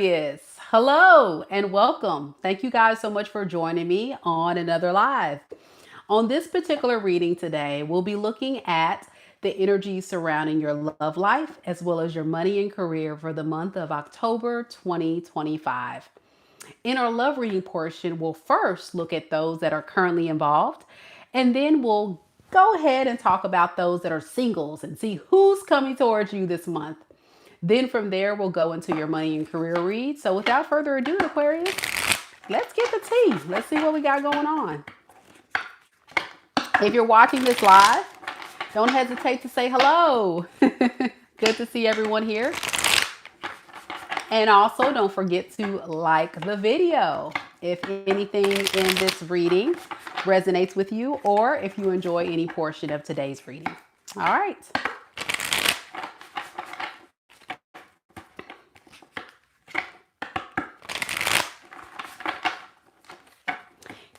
Hello and welcome. Thank you guys so much for joining me on another live. On this particular reading today, we'll be looking at the energy surrounding your love life as well as your money and career for the month of October 2025. In our love reading portion, we'll first look at those that are currently involved, and then we'll go ahead and talk about those that are singles and see who's coming towards you this month. Then from there, we'll go into your money and career read. So without further ado, Aquarius, let's get the tea. Let's see what we got going on. If you're watching this live, don't hesitate to say hello. Good to see everyone here. And also don't forget to like the video if anything in this reading resonates with you or if you enjoy any portion of today's reading. All right.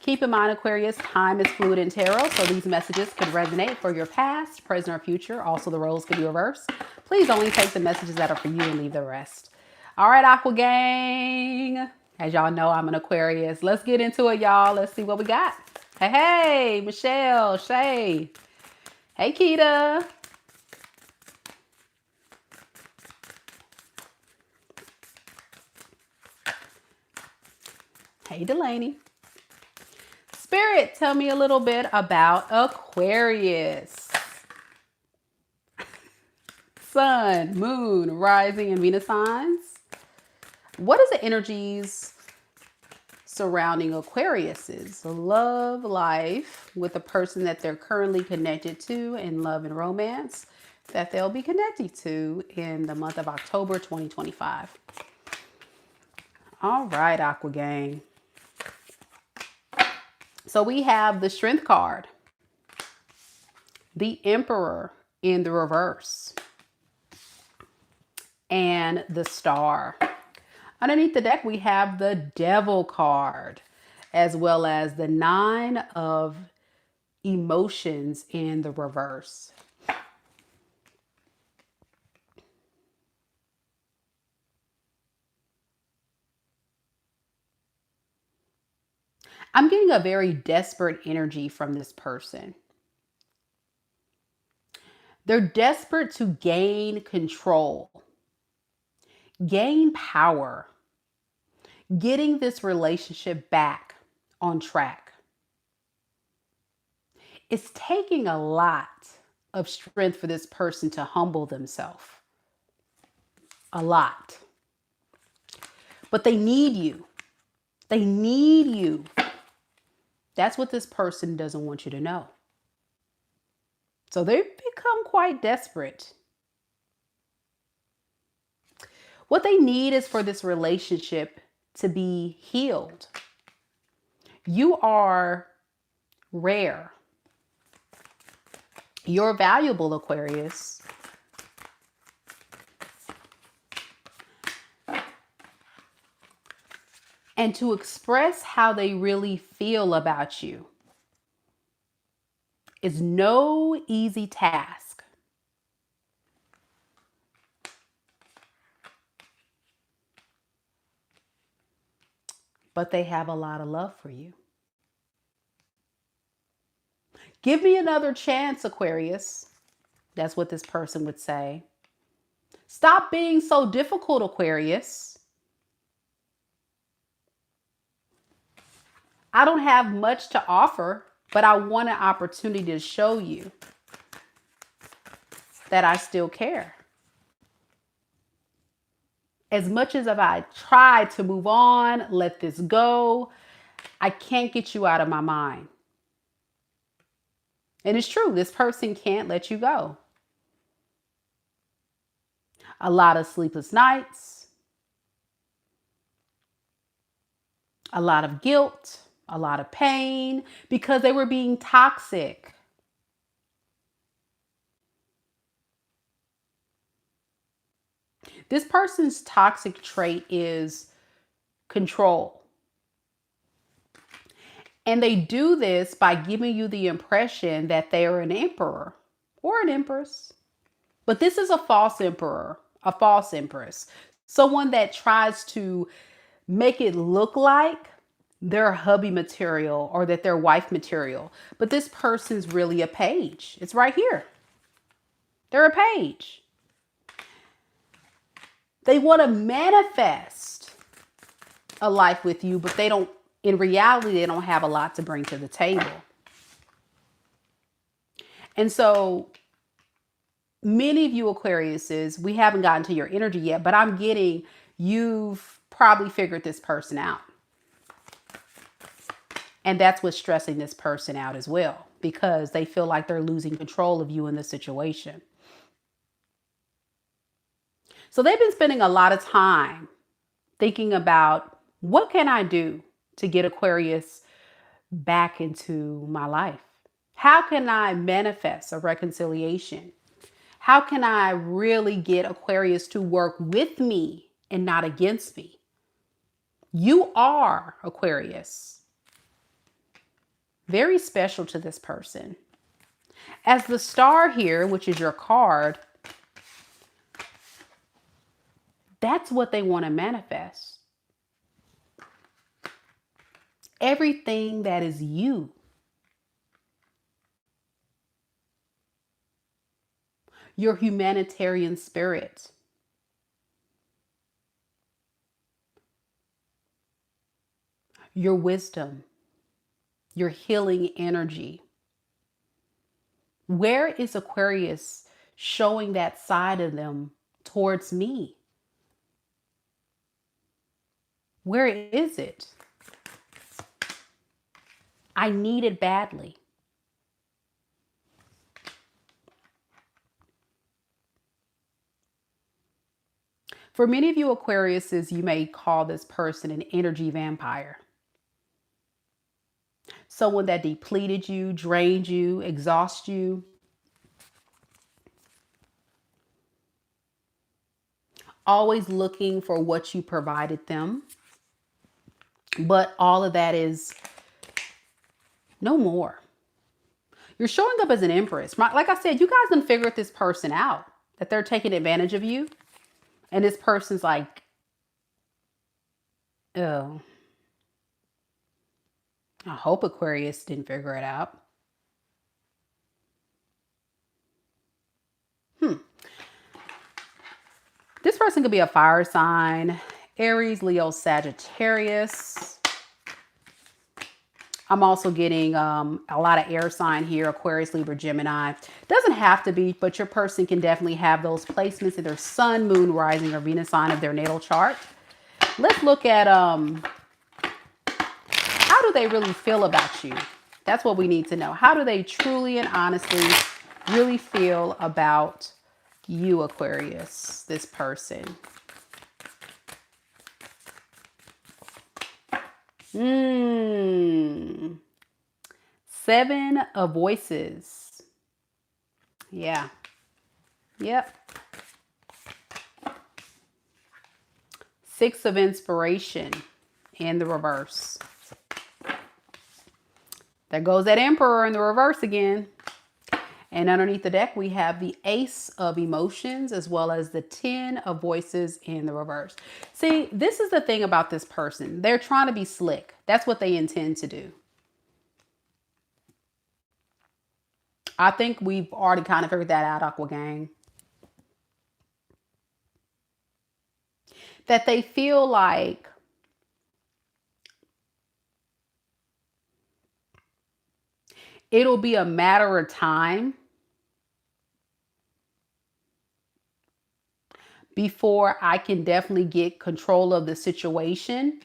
Keep in mind, Aquarius, time is fluid in tarot, so these messages could resonate for your past, present, or future. Also, the roles could be reversed. Please only take the messages that are for you and leave the rest. All right, Aqua Gang. As y'all know, I'm an Aquarius. Let's get into it, y'all. Let's see what we got. Hey, Michelle, Shay. Hey, Keita. Hey, Delaney. Spirit, tell me a little bit about Aquarius. Sun, moon, rising, and Venus signs. What is the energies surrounding Aquarius's love life with the person that they're currently connected to in love and romance that they'll be connected to in the month of October 2025? All right, Aqua Gang. So we have the Strength card, the Emperor in the reverse, and the Star. Underneath the deck, we have the Devil card, as well as the Nine of Emotions in the reverse. I'm getting a very desperate energy from this person. They're desperate to gain control, gain power, getting this relationship back on track. It's taking a lot of strength for this person to humble themselves. A lot. But they need you. They need you. That's what this person doesn't want you to know. So they've become quite desperate. What they need is for this relationship to be healed. You are rare. You're valuable, Aquarius. And to express how they really feel about you is no easy task. But they have a lot of love for you. Give me another chance, Aquarius. That's what this person would say. Stop being so difficult, Aquarius. I don't have much to offer, but I want an opportunity to show you that I still care. As much as I try to move on, let this go, I can't get you out of my mind. And it's true, this person can't let you go. A lot of sleepless nights, a lot of guilt, a lot of pain because they were being toxic. This person's toxic trait is control. And they do this by giving you the impression that they are an emperor or an empress. But this is a false emperor, a false empress. Someone that tries to make it look like they're hubby material or that they're wife material. But this person's really a page. It's right here. They're a page. They want to manifest a life with you, but in reality, they don't have a lot to bring to the table. And so many of you Aquariuses, we haven't gotten to your energy yet, but I'm getting you've probably figured this person out. And that's what's stressing this person out as well, because they feel like they're losing control of you in the situation. So they've been spending a lot of time thinking about, what can I do to get Aquarius back into my life? How can I manifest a reconciliation? How can I really get Aquarius to work with me and not against me? You are, Aquarius, very special to this person. As the star here, which is your card, that's what they want to manifest. Everything that is you. Your humanitarian spirit. Your wisdom. Your healing energy. Where is Aquarius showing that side of them towards me? Where is it? I need it badly. For many of you Aquariuses, you may call this person an energy vampire. Someone that depleted you, drained you, exhausted you. Always looking for what you provided them. But all of that is no more. You're showing up as an empress. Like I said, you guys done figured this person out, that they're taking advantage of you. And this person's like, oh, I hope Aquarius didn't figure it out. This person could be a fire sign, Aries, Leo, Sagittarius. I'm also getting a lot of air sign here, Aquarius, Libra, Gemini. Doesn't have to be, but your person can definitely have those placements in their sun, moon, rising, or Venus sign of their natal chart. Let's look at how do they really feel about you? That's what we need to know. How do they truly and honestly really feel about you, Aquarius, this person? Seven of Voices. Yeah. Yep. Six of Inspiration in the reverse. There goes that Emperor in the reverse again. And underneath the deck, we have the Ace of Emotions as well as the 10 of Voices in the reverse. See, this is the thing about this person. They're trying to be slick. That's what they intend to do. I think we've already kind of figured that out, Aqua Gang. That they feel like it'll be a matter of time before I can definitely get control of the situation.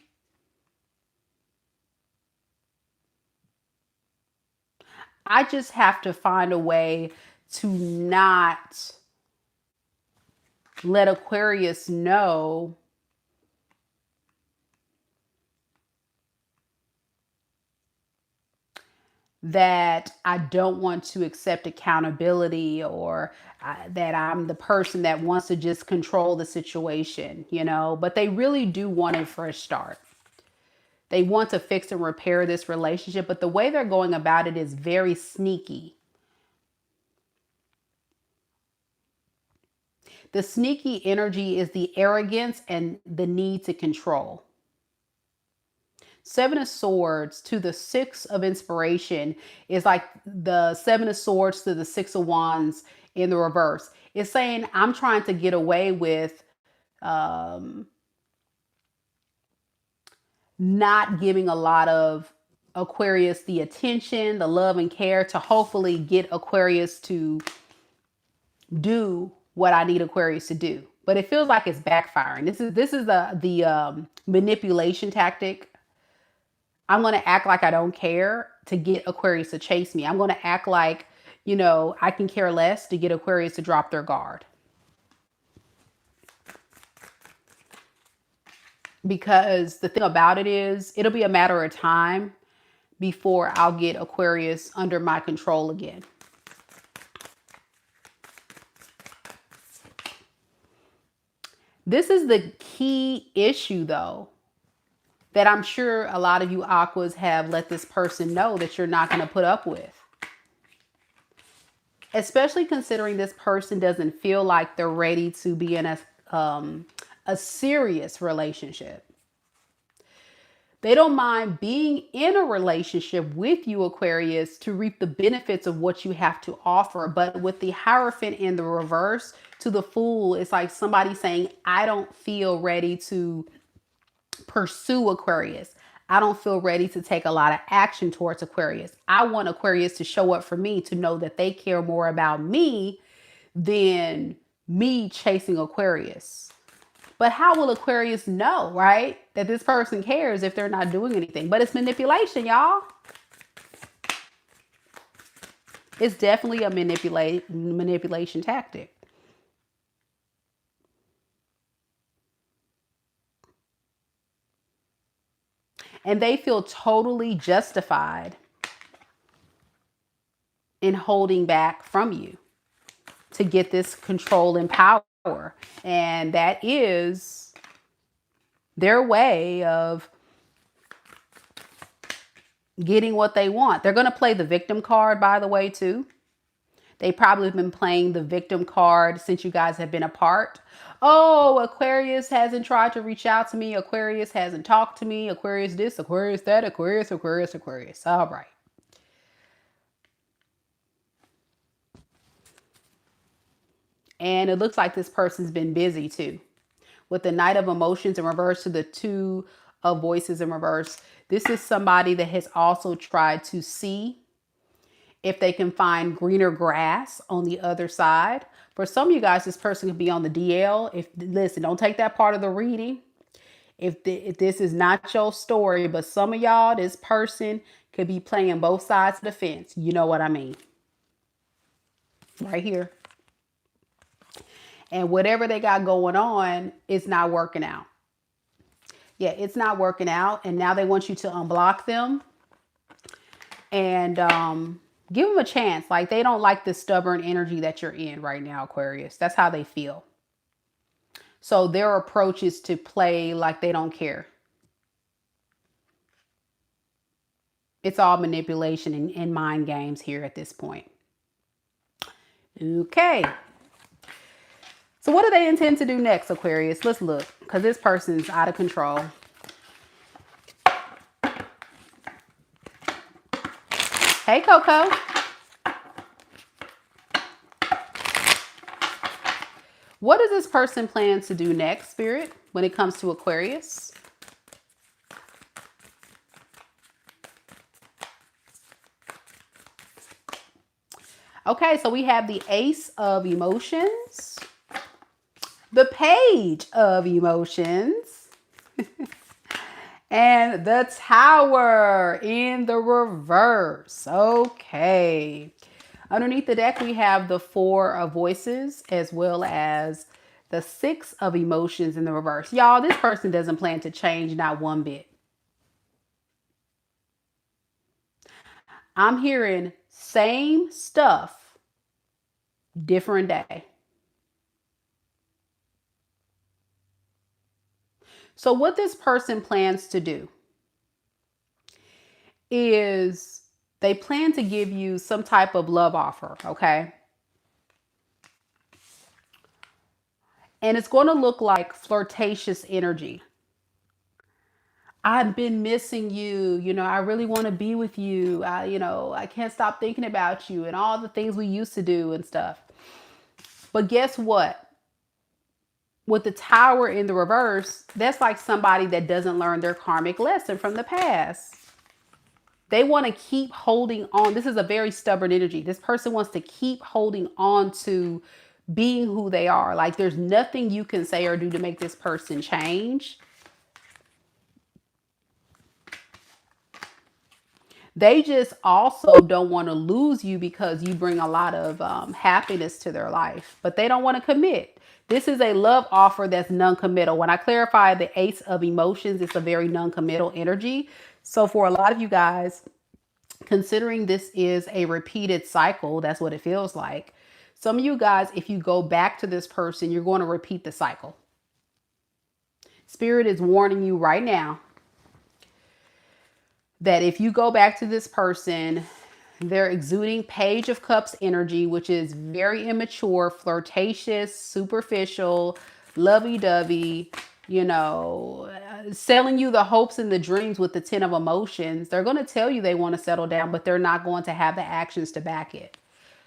I just have to find a way to not let Aquarius know that I don't want to accept accountability, or that I'm the person that wants to just control the situation, you know, but they really do want a fresh start. They want to fix and repair this relationship, but the way they're going about it is very sneaky. The sneaky energy is the arrogance and the need to control. Seven of Swords to the Six of Inspiration is like the Seven of Swords to the Six of Wands in the reverse. It's saying, I'm trying to get away with um, not giving a lot of Aquarius the attention, the love and care to hopefully get Aquarius to do what I need Aquarius to do. But it feels like it's backfiring. This is the manipulation tactic. I'm going to act like I don't care to get Aquarius to chase me. I'm going to act like, I can care less to get Aquarius to drop their guard. Because the thing about it is, it'll be a matter of time before I'll get Aquarius under my control again. This is the key issue, though, that I'm sure a lot of you Aquas have let this person know that you're not going to put up with. Especially considering this person doesn't feel like they're ready to be in a serious relationship. They don't mind being in a relationship with you, Aquarius, to reap the benefits of what you have to offer. But with the Hierophant in the reverse to the Fool, it's like somebody saying, I don't feel ready to pursue Aquarius. I don't feel ready to take a lot of action towards Aquarius. I want Aquarius to show up for me, to know that they care more about me than me chasing Aquarius. But how will Aquarius know, right, that this person cares if they're not doing anything? But it's manipulation, y'all. It's definitely a manipulation tactic. And they feel totally justified in holding back from you to get this control and power. And that is their way of getting what they want. They're going to play the victim card, by the way, too. They probably have been playing the victim card since you guys have been apart. Oh, Aquarius hasn't tried to reach out to me. Aquarius hasn't talked to me. Aquarius this, Aquarius that, Aquarius, Aquarius, Aquarius. All right. And it looks like this person's been busy too. With the Knight of Emotions in reverse to the Two of Voices in reverse. This is somebody that has also tried to see if they can find greener grass on the other side. For some of you guys, this person could be on the DL. Listen, don't take that part of the reading. If this is not your story, but some of y'all, this person could be playing both sides of the fence. You know what I mean? Right here. And whatever they got going on, it's not working out. Yeah, it's not working out. And now they want you to unblock them and give them a chance. Like, they don't like the stubborn energy that you're in right now, Aquarius. That's how they feel. So their approach is to play like they don't care. It's all manipulation and mind games here at this point. Okay. So what do they intend to do next, Aquarius? Let's look, because this person's out of control. Hey, Coco. What does this person plan to do next, Spirit, when it comes to Aquarius? Okay, so we have the Ace of Emotions, the Page of Emotions, and the Tower in the reverse. Okay. Underneath the deck, we have the Four of Voices as well as the Six of Emotions in the reverse. Y'all, this person doesn't plan to change, not one bit. I'm hearing same stuff, different day. So what this person plans to do is they plan to give you some type of love offer, okay? And it's going to look like flirtatious energy. I've been missing you. I really want to be with you. I can't stop thinking about you and all the things we used to do and stuff. But guess what? With the Tower in the reverse, that's like somebody that doesn't learn their karmic lesson from the past. They want to keep holding on. This is a very stubborn energy. This person wants to keep holding on to being who they are. Like there's nothing you can say or do to make this person change. They just also don't want to lose you because you bring a lot of happiness to their life, but they don't want to commit. This is a love offer that's non-committal. When I clarify the Ace of Emotions, it's a very non-committal energy. So for a lot of you guys, considering this is a repeated cycle, that's what it feels like. Some of you guys, if you go back to this person, you're going to repeat the cycle. Spirit is warning you right now that if you go back to this person, they're exuding Page of Cups energy, which is very immature, flirtatious, superficial, lovey-dovey, selling you the hopes and the dreams with the 10 of emotions. They're going to tell you they want to settle down, but they're not going to have the actions to back it.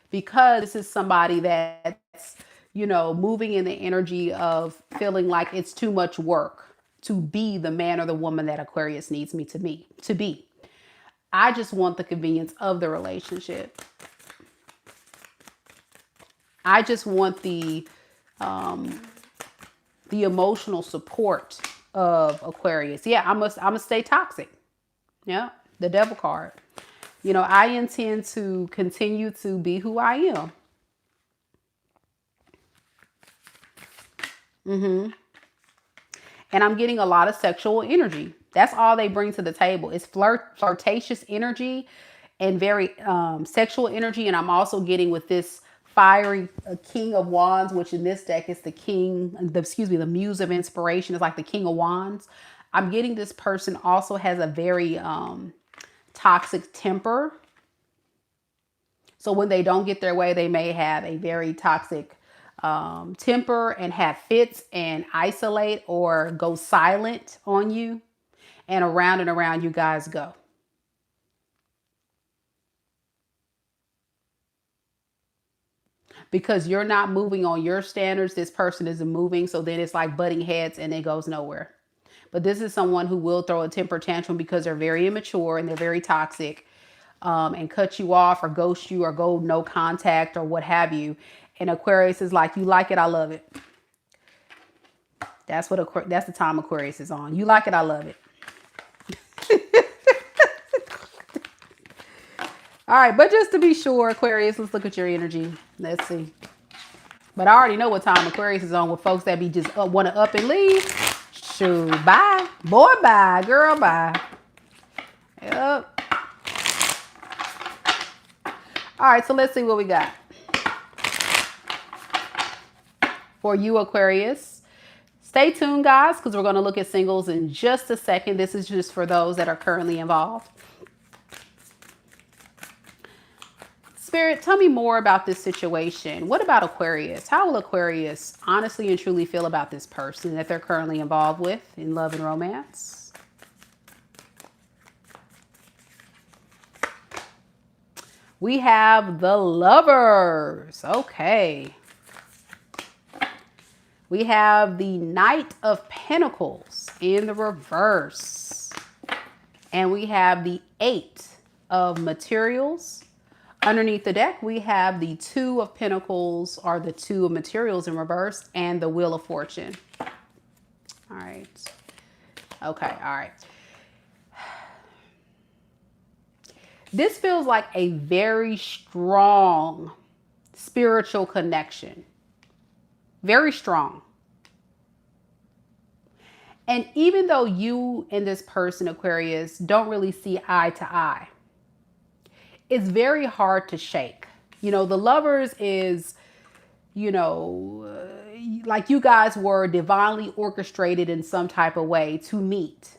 Because this is somebody that's, moving in the energy of feeling like it's too much work to be the man or the woman that Aquarius needs me to be. I just want the convenience of the relationship. I just want the emotional support of Aquarius. Yeah, I must stay toxic. Yeah, the Devil card. I intend to continue to be who I am. And I'm getting a lot of sexual energy. That's all they bring to the table. It's flirtatious energy and very sexual energy. And I'm also getting with this fiery King of Wands, which in this deck is the Muse of Inspiration. Is like the King of Wands. I'm getting this person also has a very toxic temper. So when they don't get their way, they may have a very toxic temper and have fits and isolate or go silent on you. And around you guys go. Because you're not moving on your standards, this person isn't moving. So then it's like butting heads and it goes nowhere. But this is someone who will throw a temper tantrum because they're very immature and they're very toxic, and cut you off or ghost you or go no contact or what have you. And Aquarius is like, you like it, I love it. That's the time Aquarius is on. You like it, I love it. All right, but just to be sure, Aquarius, let's look at your energy. Let's see. But I already know what time Aquarius is on with folks that be just want to up and leave. Shoot, bye. Boy, bye. Girl, bye. Yep. All right, so let's see what we got. For you, Aquarius. Stay tuned, guys, because we're going to look at singles in just a second. This is just for those that are currently involved. Spirit, tell me more about this situation. What about Aquarius? How will Aquarius honestly and truly feel about this person that they're currently involved with in love and romance? We have the Lovers. Okay. We have the Knight of Pentacles in the reverse. And we have the Eight of Materials. Underneath the deck, we have the Two of Pentacles, or the Two of Materials in reverse, and the Wheel of Fortune. All right. Okay, all right. This feels like a very strong spiritual connection. Very strong. And even though you and this person, Aquarius, don't really see eye to eye, it's very hard to shake. The Lovers is, like you guys were divinely orchestrated in some type of way to meet.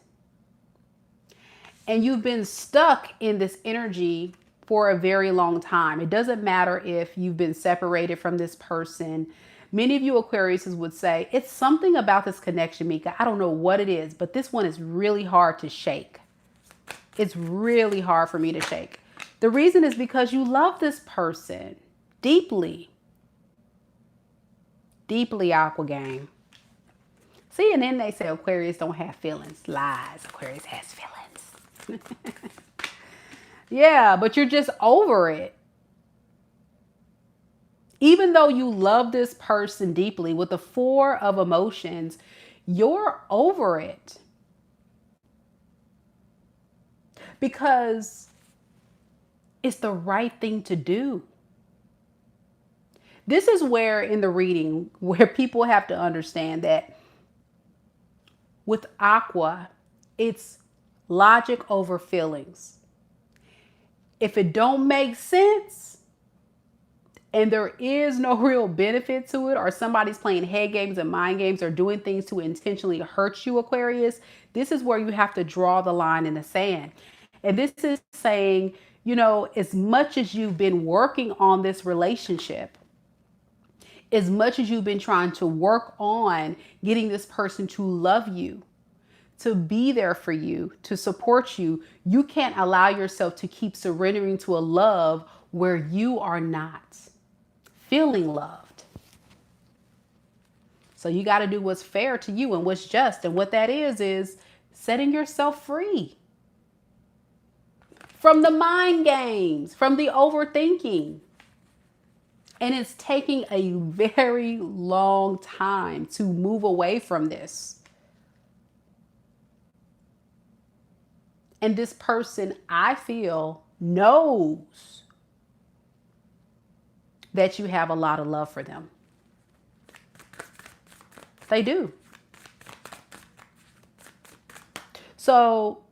And you've been stuck in this energy for a very long time. It doesn't matter if you've been separated from this person. Many of you Aquariuses would say, it's something about this connection, Mika. I don't know what it is, but this one is really hard to shake. It's really hard for me to shake. The reason is because you love this person deeply. Deeply, Aqua Gang. See, and then they say Aquarius don't have feelings. Lies. Aquarius has feelings. Yeah, but you're just over it. Even though you love this person deeply with the four of emotions, you're over it. Because it's the right thing to do. This is where in the reading, where people have to understand that with Aqua, it's logic over feelings. If it don't make sense and there is no real benefit to it, or somebody's playing head games and mind games or doing things to intentionally hurt you, Aquarius, this is where you have to draw the line in the sand. And this is saying, you know, as much as you've been working on this relationship, as much as you've been trying to work on getting this person to love you, to be there for you, to support you, you can't allow yourself to keep surrendering to a love where you are not feeling loved. So you got to do what's fair to you and what's just. And what that is setting yourself free from the mind games, from the overthinking. And it's taking a very long time to move away from this. And this person, I feel, knows that you have a lot of love for them. They do. So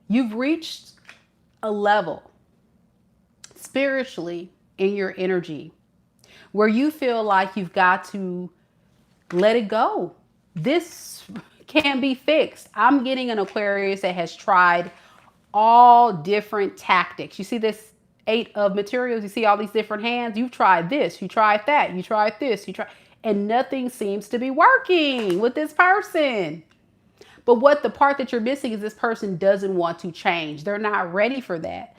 you've reached a level spiritually in your energy where you feel like you've got to let it go. This can't be fixed. I'm getting an Aquarius that has tried all different tactics. You see this 8 of materials? You see all these different hands? You've tried this, you tried that, you tried this, and nothing seems to be working with this person. But what the part that you're missing is this person doesn't want to change. They're not ready for that.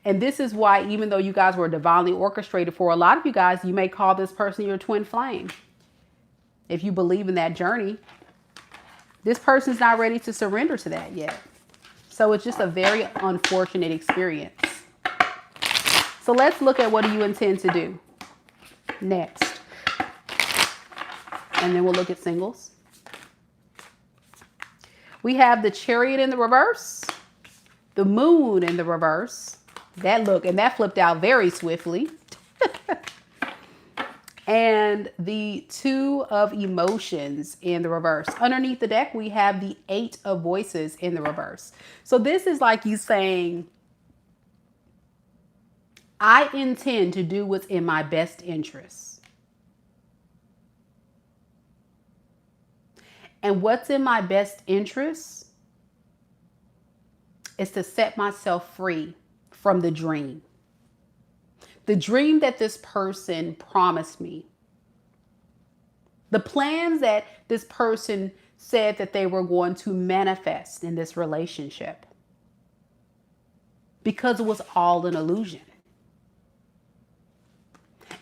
And this is why, even though you guys were divinely orchestrated, for a lot of you guys, you may call this person your twin flame. If you believe in that journey, this person's not ready to surrender to that yet. So it's just a very unfortunate experience. So let's look at what do you intend to do next. And then we'll look at singles. We have the Chariot in the reverse, the Moon in the reverse. That look, and that flipped out very swiftly. And the 2 of emotions in the reverse. Underneath the deck, we have the 8 of voices in the reverse. So this is like you saying, I intend to do what's in my best interest. And what's in my best interest is to set myself free from the dream. The dream that this person promised me. The plans that this person said that they were going to manifest in this relationship. Because it was all an illusion.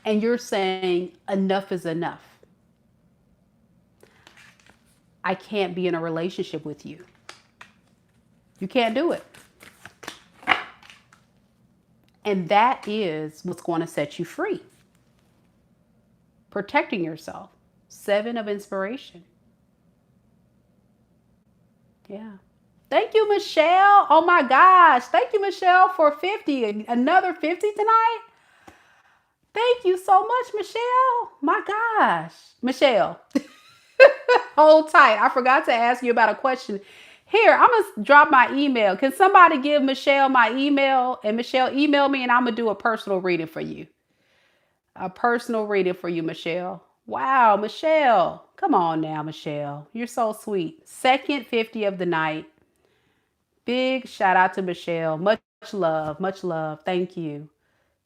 And you're saying enough is enough. I can't be in a relationship with you. You can't do it. And that is what's going to set you free. Protecting yourself. 7 of inspiration. Yeah. Thank you, Michelle. Oh my gosh. Thank you, Michelle, for 50. Another 50 tonight. Thank you so much, Michelle. My gosh. Michelle. Hold tight. I forgot to ask you about a question. Here, I'm going to drop my email. Can somebody give Michelle my email? And Michelle, email me and I'm going to do a personal reading for you. A personal reading for you, Michelle. Wow, Michelle. Come on now, Michelle. You're so sweet. Second 50 of the night. Big shout out to Michelle. Much love. Much love. Thank you.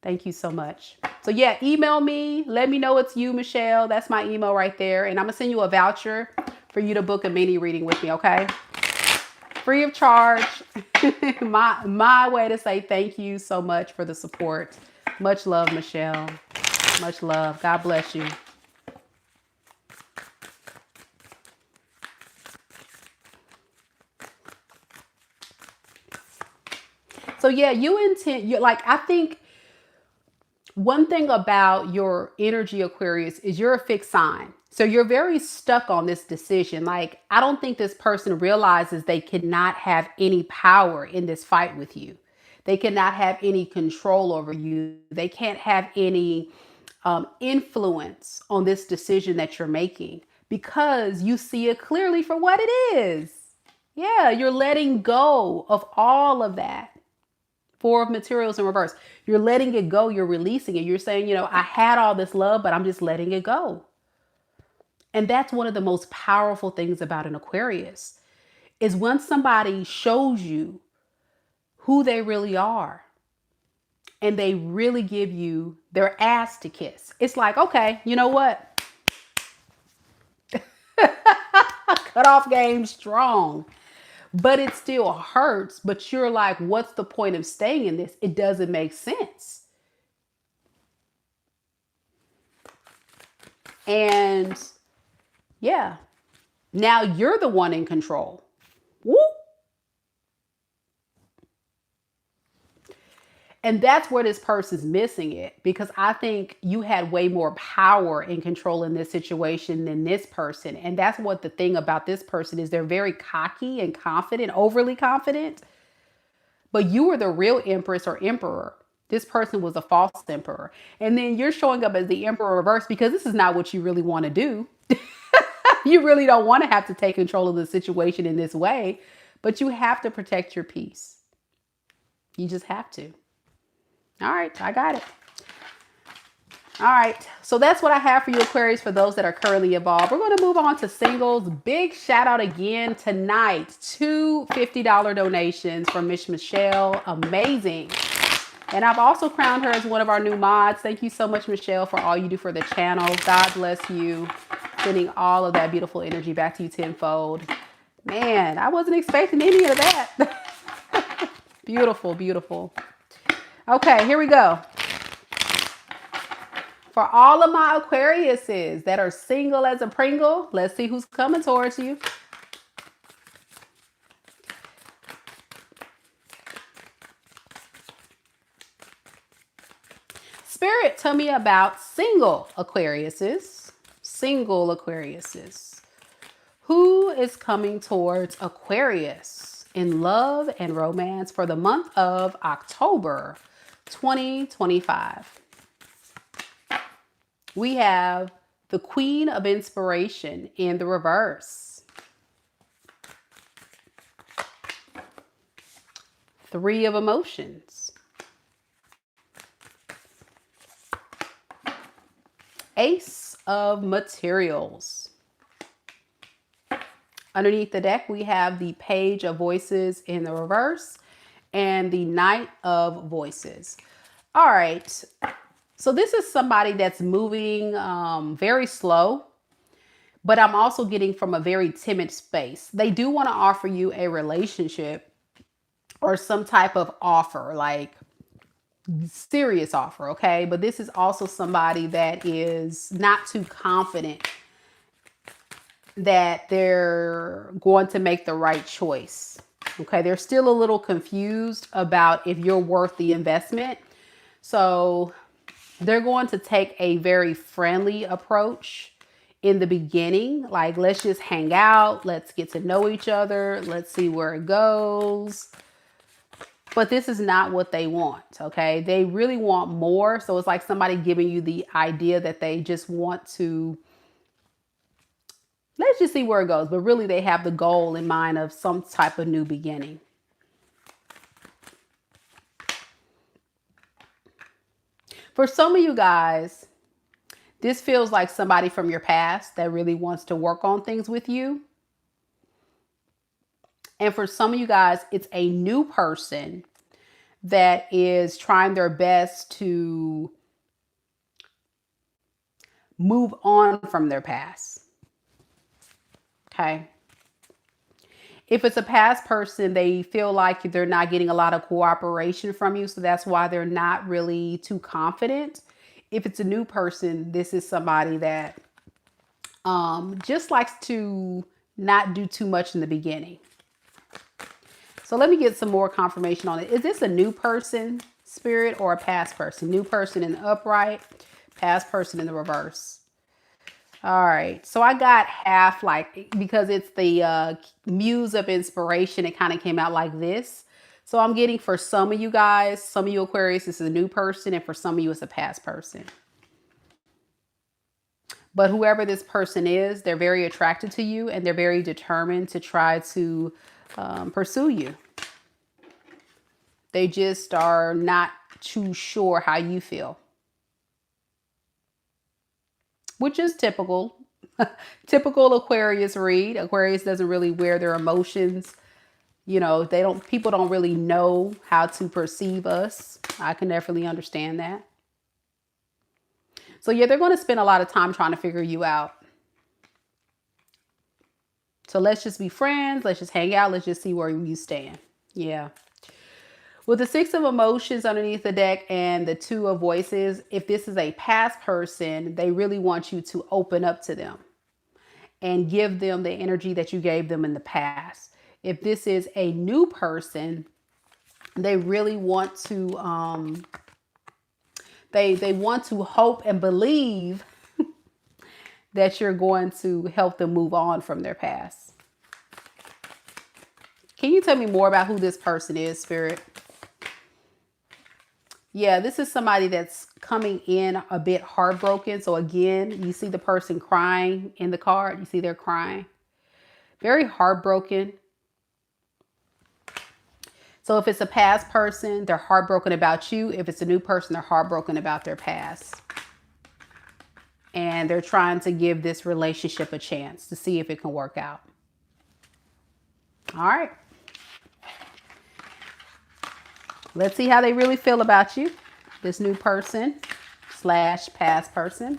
Thank you so much. So yeah, email me. Let me know it's you, Michelle. That's my email right there. And I'm going to send you a voucher for you to book a mini reading with me, okay? Free of charge. my way to say thank you so much for the support. Much love, Michelle. Much love. God bless you. So yeah, you like, I think one thing about your energy, Aquarius, is you're a fixed sign. So you're very stuck on this decision. Like, I don't think this person realizes they cannot have any power in this fight with you. They cannot have any control over you. They can't have any influence on this decision that you're making because you see it clearly for what it is. Yeah, you're letting go of all of that. Four of materials in reverse. You're letting it go. You're releasing it. You're saying, I had all this love, but I'm just letting it go. And that's one of the most powerful things about an Aquarius is when somebody shows you who they really are and they really give you their ass to kiss. It's like, okay, you know what? Cutoff game strong. But it still hurts. But you're like, what's the point of staying in this? It doesn't make sense. And yeah, now you're the one in control. Woo! And that's where this person's missing it, because I think you had way more power and control in this situation than this person. And that's what the thing about this person is, they're very cocky and confident, overly confident. But you were the real empress or emperor. This person was a false emperor. And then you're showing up as the emperor reverse because this is not what you really want to do. You really don't want to have to take control of the situation in this way, but you have to protect your peace. You just have to. All right, I got it. All right, so that's what I have for you, Aquarius, for those that are currently involved. We're going to move on to singles. Big shout out again tonight. 2 $50 donations from Miss Michelle. Amazing. And I've also crowned her as one of our new mods. Thank you so much, Michelle, for all you do for the channel. God bless you. Sending all of that beautiful energy back to you tenfold. Man, I wasn't expecting any of that. Beautiful, beautiful. Okay, here we go. For all of my Aquariuses that are single as a Pringle, let's see who's coming towards you. Spirit, tell me about single Aquariuses. Single Aquariuses. Who is coming towards Aquarius in love and romance for the month of October 2025? We have the Queen of Inspiration in the reverse. 3 of Emotions. Ace of Materials. Underneath the deck, we have the Page of Voices in the reverse and the Knight of Voices. All right. So this is somebody that's moving very slow, but I'm also getting from a very timid space. They do want to offer you a relationship or some type of offer, like serious offer, okay? But this is also somebody that is not too confident that they're going to make the right choice, okay? They're still a little confused about if you're worth the investment. So they're going to take a very friendly approach in the beginning. Like, let's just hang out. Let's get to know each other. Let's see where it goes. But this is not what they want, okay? They really want more. So it's like somebody giving you the idea that they just want to, let's just see where it goes. But really they have the goal in mind of some type of new beginning. For some of you guys, this feels like somebody from your past that really wants to work on things with you. And for some of you guys, it's a new person that is trying their best to move on from their past. Okay. If it's a past person, they feel like they're not getting a lot of cooperation from you. So that's why they're not really too confident. If it's a new person, this is somebody that just likes to not do too much in the beginning. So let me get some more confirmation on it. Is this a new person, spirit, or a past person? New person in the upright, past person in the reverse. All right. So I got half, like, because it's the muse of inspiration, it kind of came out like this. So I'm getting, for some of you guys, some of you Aquarius, this is a new person, and for some of you, it's a past person. But whoever this person is, they're very attracted to you, and they're very determined to try to pursue you. They just are not too sure how you feel, which is typical. Typical Aquarius read. Aquarius doesn't really wear their emotions. You know, people don't really know how to perceive us. I can definitely understand that. So yeah, they're going to spend a lot of time trying to figure you out. So let's just be friends. Let's just hang out. Let's just see where you stand. Yeah. With the Six of Emotions underneath the deck and the Two of Voices, if this is a past person, they really want you to open up to them and give them the energy that you gave them in the past. If this is a new person, they really want to they want to hope and believe that you're going to help them move on from their past. Can you tell me more about who this person is, Spirit? Yeah, this is somebody that's coming in a bit heartbroken. So again, you see the person crying in the card. You see they're crying. Very heartbroken. So if it's a past person, they're heartbroken about you. If it's a new person, they're heartbroken about their past. And they're trying to give this relationship a chance to see if it can work out. All right. Let's see how they really feel about you. This new person / past person.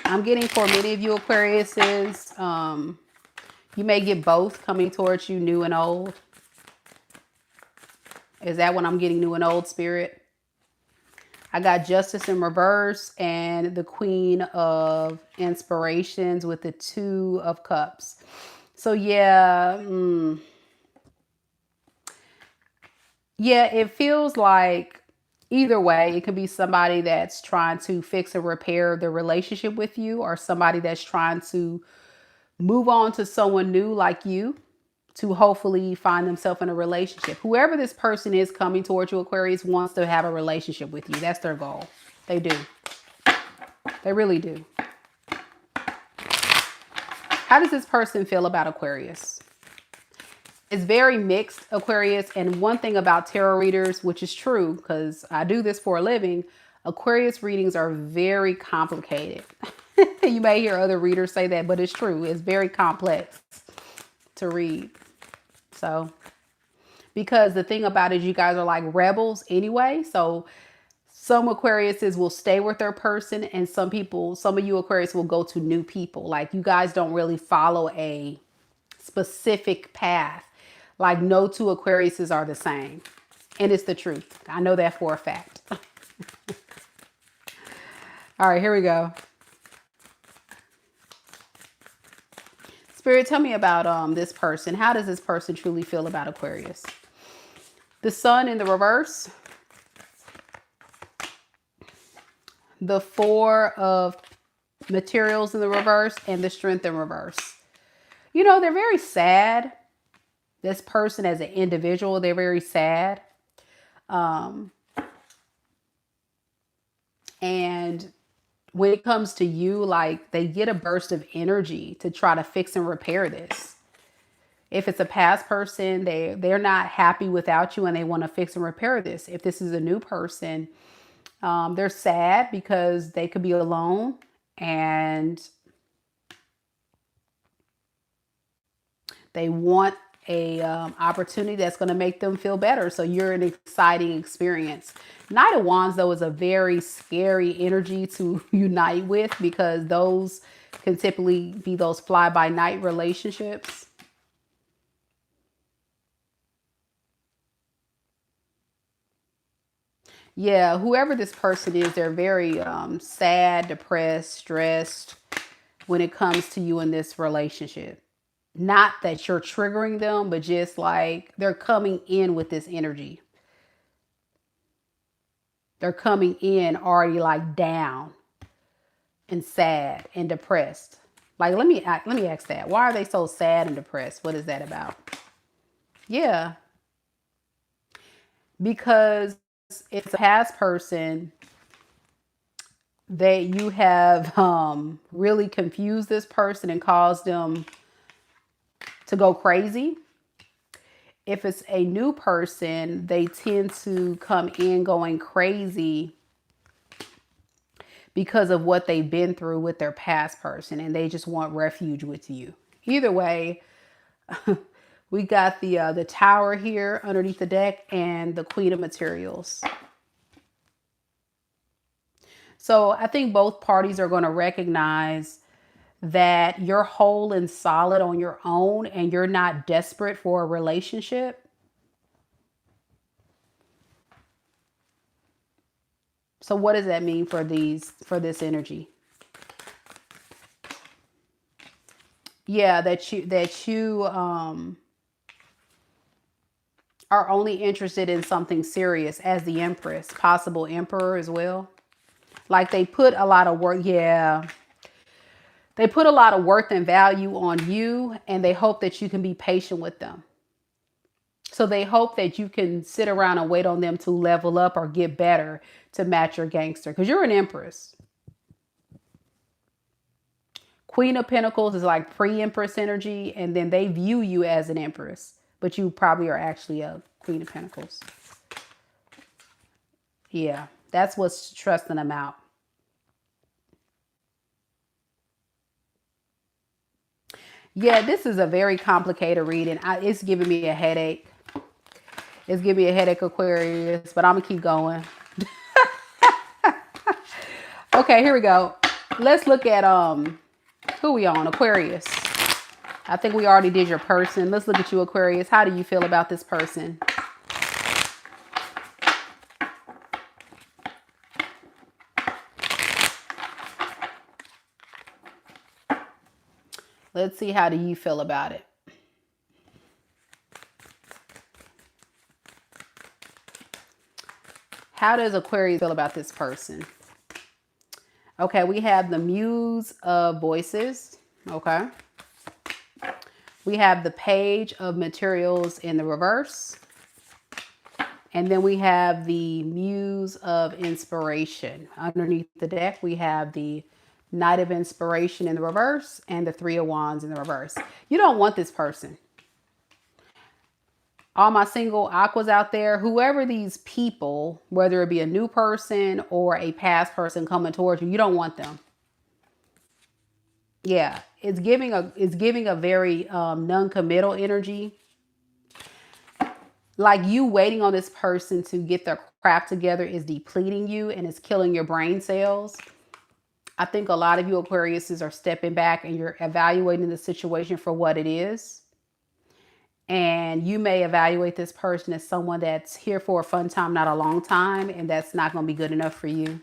I'm getting, for many of you Aquariuses, you may get both coming towards you, new and old. Is that what I'm getting, new and old, Spirit? I got Justice in reverse and the Queen of Inspirations with the Two of Cups. So yeah, yeah, it feels like either way, it could be somebody that's trying to fix or repair the relationship with you, or somebody that's trying to move on to someone new like you to hopefully find themselves in a relationship. Whoever this person is coming towards you, Aquarius, wants to have a relationship with you. That's their goal. They do. They really do. How does this person feel about Aquarius? It's very mixed, Aquarius. And one thing about tarot readers, which is true because I do this for a living, Aquarius readings are very complicated. You may hear other readers say that, but it's true. It's very complex to read. So, because the thing about it is you guys are like rebels anyway. So some Aquariuses will stay with their person, and some of you Aquarius will go to new people. Like, you guys don't really follow a specific path. Like, no two Aquariuses are the same. And it's the truth. I know that for a fact. All right, here we go. Spirit, tell me about this person. How does this person truly feel about Aquarius? The Sun in the reverse. The Four of Materials in the reverse, and the Strength in reverse. You know, they're very sad. This person as an individual, they're very sad. And when it comes to you, like, they get a burst of energy to try to fix and repair this. If it's a past person, they're not happy without you and they want to fix and repair this. If this is a new person, they're sad because they could be alone, and They want a opportunity that's going to make them feel better. So you're an exciting experience. Knight of Wands, though, is a very scary energy to unite with, because those can typically be those fly-by-night relationships. Yeah, whoever this person is, they're very sad, depressed, stressed when it comes to you in this relationship. Not that you're triggering them, but just like they're coming in with this energy. They're coming in already like down and sad and depressed. Like let me ask that. Why are they so sad and depressed? What is that about? Yeah, because it's a past person that you have really confused this person and caused them to go crazy. If it's a new person, they tend to come in going crazy because of what they've been through with their past person, and they just want refuge with you. Either way, we got the Tower here underneath the deck and the Queen of Materials. So I think both parties are going to recognize that you're whole and solid on your own and you're not desperate for a relationship. So what does that mean for this energy? Yeah, that you are only interested in something serious, as the Empress, possible Emperor as well. Like they put a lot of work, yeah. They put a lot of worth and value on you, and they hope that you can be patient with them. So they hope that you can sit around and wait on them to level up or get better to match your gangster, because you're an Empress. Queen of Pentacles is like pre-Empress energy, and then they view you as an Empress, but you probably are actually a Queen of Pentacles. Yeah, that's what's stressing them out. Yeah, this is a very complicated reading. It's giving me a headache. It's giving me a headache, Aquarius, but I'm going to keep going. Okay, here we go. Let's look at who we on, Aquarius. I think we already did your person. Let's look at you, Aquarius. How do you feel about this person? Let's see, how do you feel about it? How does Aquarius feel about this person? Okay, we have the Muse of Voices. Okay. We have the Page of Materials in the reverse. And then we have the Muse of Inspiration. Underneath the deck, we have the Knight of Inspiration in the reverse and the Three of Wands in the reverse. You don't want this person. All my single aquas out there, whoever these people, whether it be a new person or a past person coming towards you, you don't want them. Yeah, it's giving a very non-committal energy. Like you waiting on this person to get their crap together is depleting you and it's killing your brain cells. I think a lot of you Aquariuses are stepping back and you're evaluating the situation for what it is. And you may evaluate this person as someone that's here for a fun time, not a long time, and that's not going to be good enough for you.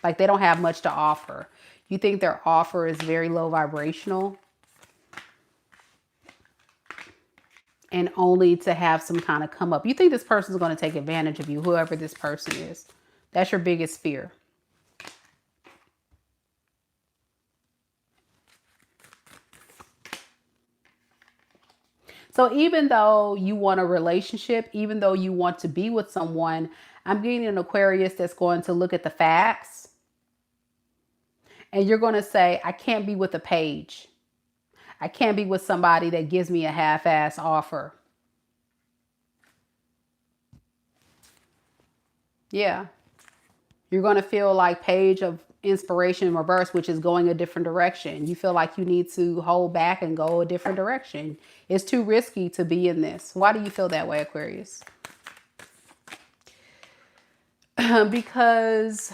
Like they don't have much to offer. You think their offer is very low vibrational, and only to have some kind of come up. You think this person is going to take advantage of you, whoever this person is. That's your biggest fear. So even though you want a relationship, even though you want to be with someone, I'm getting an Aquarius that's going to look at the facts. And you're going to say, I can't be with a page. I can't be with somebody that gives me a half-ass offer. Yeah. You're going to feel like Page of inspiration in reverse, which is going a different direction. You feel like you need to hold back and go a different direction. It's too risky to be in this. Why do you feel that way, Aquarius? Because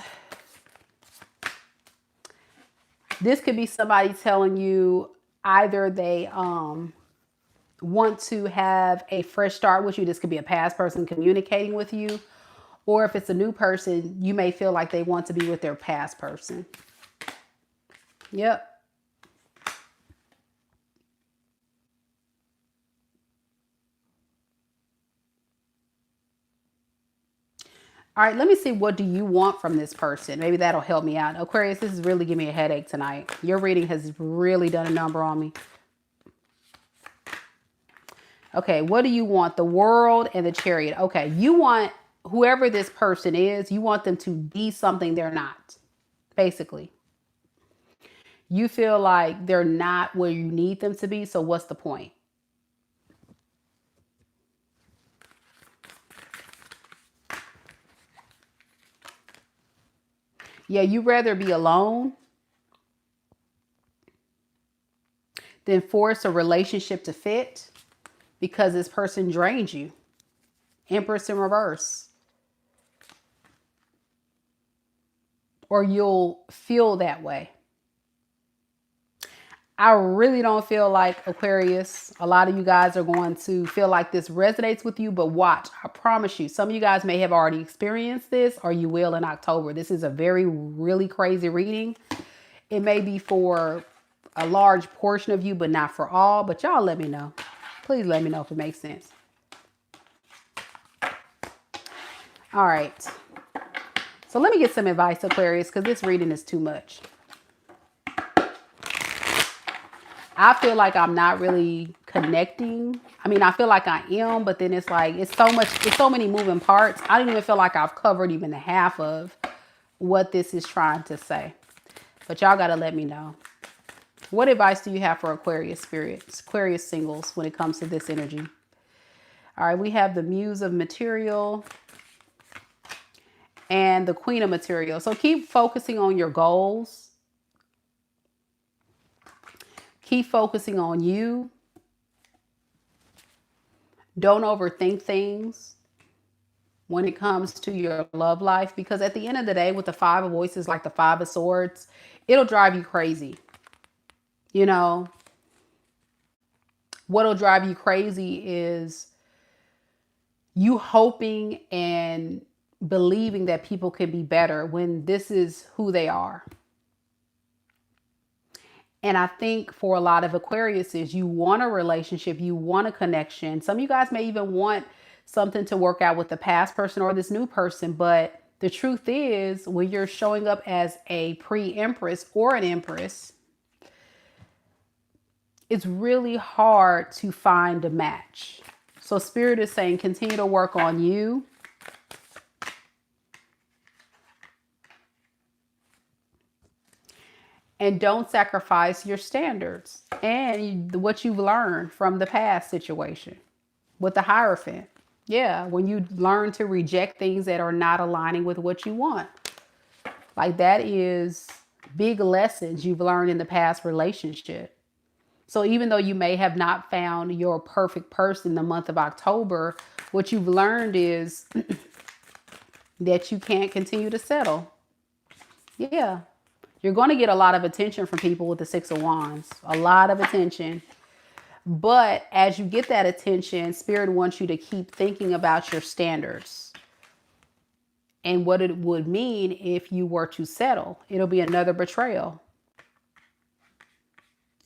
this could be somebody telling you either they want to have a fresh start with you. This could be a past person communicating with you. Or if it's a new person, you may feel like they want to be with their past person. Yep. All right, let me see, what do you want from this person? Maybe that'll help me out. Aquarius, this is really giving me a headache tonight. Your reading has really done a number on me. Okay, what do you want? The World and the Chariot. Okay, you want whoever this person is, you want them to be something they're not, basically. You feel like they're not where you need them to be, so what's the point? Yeah, you'd rather be alone than force a relationship to fit because this person drains you. Empress in reverse. Or you'll feel that way. I really don't feel like, Aquarius, a lot of you guys are going to feel like this resonates with you, but watch, I promise you, some of you guys may have already experienced this, or you will in October. This is a really crazy reading. It may be for a large portion of you, but not for all, but y'all let me know. Please let me know if it makes sense. All right. So let me get some advice, Aquarius, because this reading is too much. I feel like I'm not really connecting. I mean, I feel like I am, but then it's like, it's so many moving parts. I don't even feel like I've covered even the half of what this is trying to say. But y'all got to let me know. What advice do you have for Aquarius spirits, Aquarius singles, when it comes to this energy? All right, we have the Muse of Material and the Queen of Material. So keep focusing on your goals. Keep focusing on you. Don't overthink things when it comes to your love life, because at the end of the day, with the Five of Voices, like the Five of Swords, it'll drive you crazy. You know, what'll drive you crazy is you hoping and believing that people can be better when this is who they are. And I think for a lot of Aquariuses, you want a relationship, you want a connection. Some of you guys may even want something to work out with the past person or this new person. But the truth is, when you're showing up as a pre-empress or an empress, it's really hard to find a match. So Spirit is saying, continue to work on you. And don't sacrifice your standards and what you've learned from the past situation with the Hierophant. Yeah, when you learn to reject things that are not aligning with what you want. Like, that is big lessons you've learned in the past relationship. So even though you may have not found your perfect person in the month of October, what you've learned is that you can't continue to settle. Yeah. You're going to get a lot of attention from people with the Six of Wands. A lot of attention. But as you get that attention, Spirit wants you to keep thinking about your standards and what it would mean if you were to settle. It'll be another betrayal.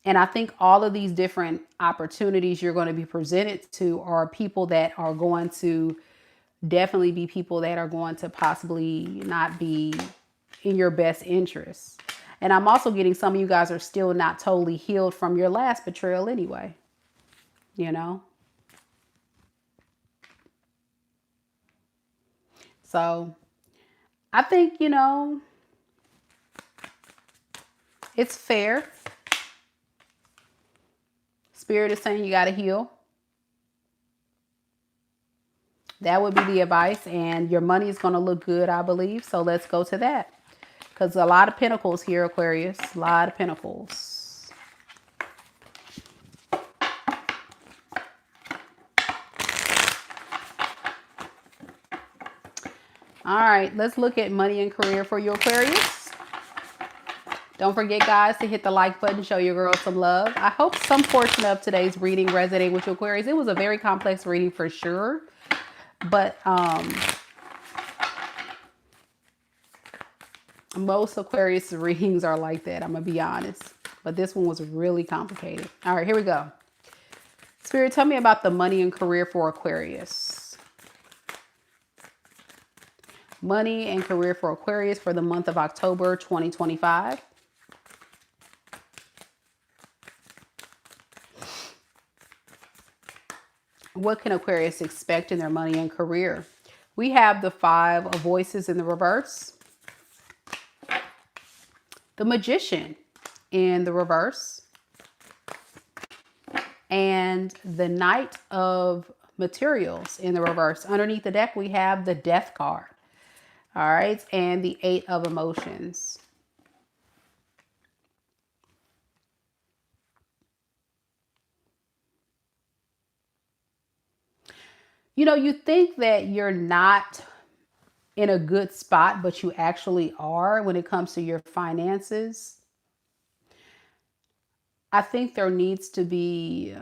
And I think all of these different opportunities you're going to be presented to are people that are going to definitely be people that are going to possibly not be in your best interest. And I'm also getting some of you guys are still not totally healed from your last betrayal anyway. You know? So I think, you know, it's fair. Spirit is saying you got to heal. That would be the advice. And your money is going to look good, I believe. So let's go to that. Because a lot of pentacles here, Aquarius. A lot of pentacles. All right, let's look at money and career for you, Aquarius. Don't forget, guys, to hit the like button, show your girl some love. I hope some portion of today's reading resonated with you, Aquarius. It was a very complex reading for sure. But most Aquarius readings are like that, I'm going to be honest. But this one was really complicated. All right, here we go. Spirit, tell me about the money and career for Aquarius. Money and career for Aquarius for the month of October 2025. What can Aquarius expect in their money and career? We have the 5 of Voices in the reverse. The Magician in the reverse. And the Knight of Materials in the reverse. Underneath the deck, we have the Death card. All right. And the 8 of Emotions. You know, you think that you're not in a good spot, but you actually are when it comes to your finances. I think there needs to be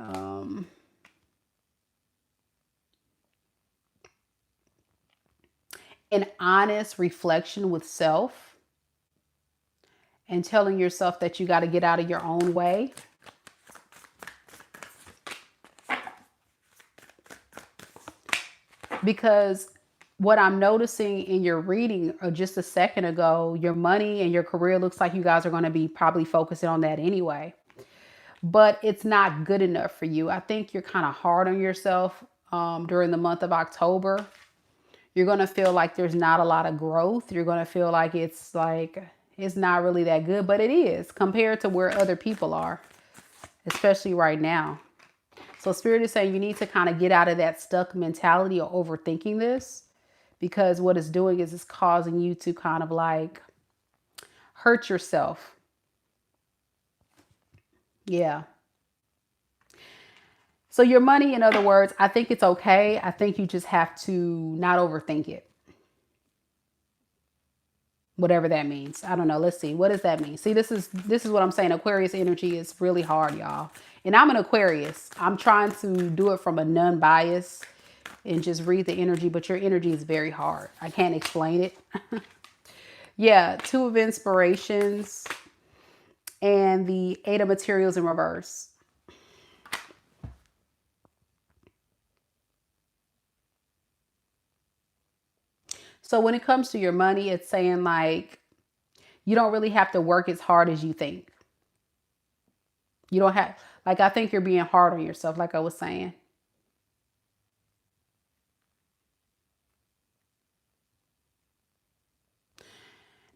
an honest reflection with self and telling yourself that you got to get out of your own way. Because what I'm noticing in your reading just a second ago, your money and your career looks like you guys are going to be probably focusing on that anyway. But it's not good enough for you. I think you're kind of hard on yourself during the month of October. You're going to feel like there's not a lot of growth. You're going to feel like it's not really that good, but it is compared to where other people are, especially right now. So Spirit is saying you need to kind of get out of that stuck mentality or overthinking this, because what it's doing is it's causing you to kind of like hurt yourself. Yeah. So your money, in other words, I think it's okay. I think you just have to not overthink it. Whatever that means. I don't know. Let's see. What does that mean? See, this is what I'm saying. Aquarius energy is really hard, y'all. And I'm an Aquarius. I'm trying to do it from a non-bias and just read the energy, but your energy is very hard. I can't explain it. Yeah, 2 of Inspirations and the 8 of Materials in reverse. So when it comes to your money, it's saying like, you don't really have to work as hard as you think. You don't have, like, I think you're being hard on yourself, like I was saying.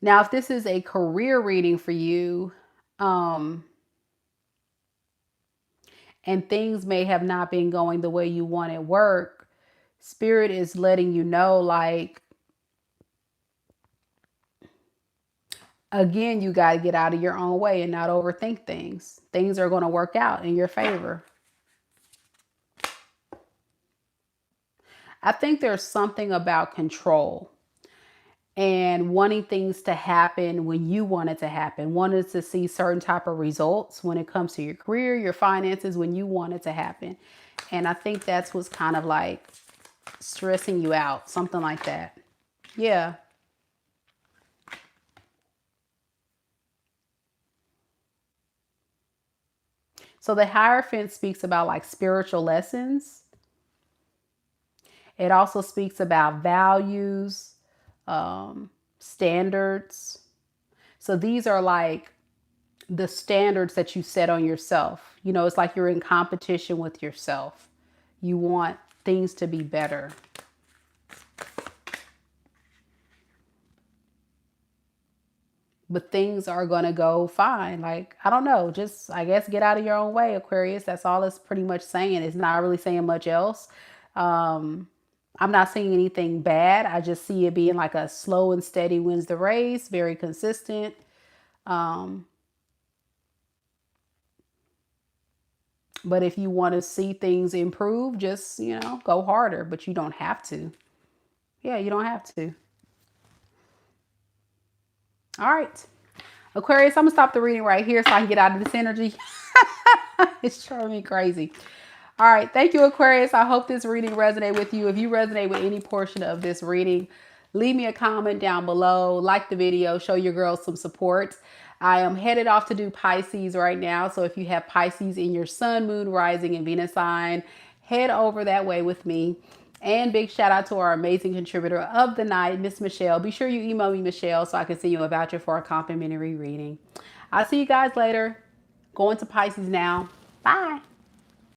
Now, if this is a career reading for you, and things may have not been going the way you want at work, Spirit is letting you know, like, again, you got to get out of your own way and not overthink things. Things are going to work out in your favor. I think there's something about control and wanting things to happen when you want it to happen, wanting to see certain type of results when it comes to your career, your finances, when you want it to happen. And I think that's what's kind of like stressing you out, something like that. Yeah. So the Hierophant speaks about like spiritual lessons. It also speaks about values, standards. So these are like the standards that you set on yourself. You know, it's like you're in competition with yourself. You want things to be better. But things are going to go fine. Like, I don't know, just, I guess, get out of your own way, Aquarius. That's all it's pretty much saying. It's not really saying much else. I'm not seeing anything bad. I just see it being like a slow and steady wins the race, very consistent. Um, but if you want to see things improve, just, go harder, but you don't have to. Yeah, you don't have to. All right. Aquarius, I'm going to stop the reading right here so I can get out of this energy. It's driving me crazy. All right. Thank you, Aquarius. I hope this reading resonated with you. If you resonate with any portion of this reading, leave me a comment down below. Like the video. Show your girls some support. I am headed off to do Pisces right now. So if you have Pisces in your sun, moon, rising, and Venus sign, head over that way with me. And big shout out to our amazing contributor of the night, Miss Michelle. Be sure you email me, Michelle, so I can send you a voucher for a complimentary reading. I'll see you guys later. Going to Pisces now. Bye.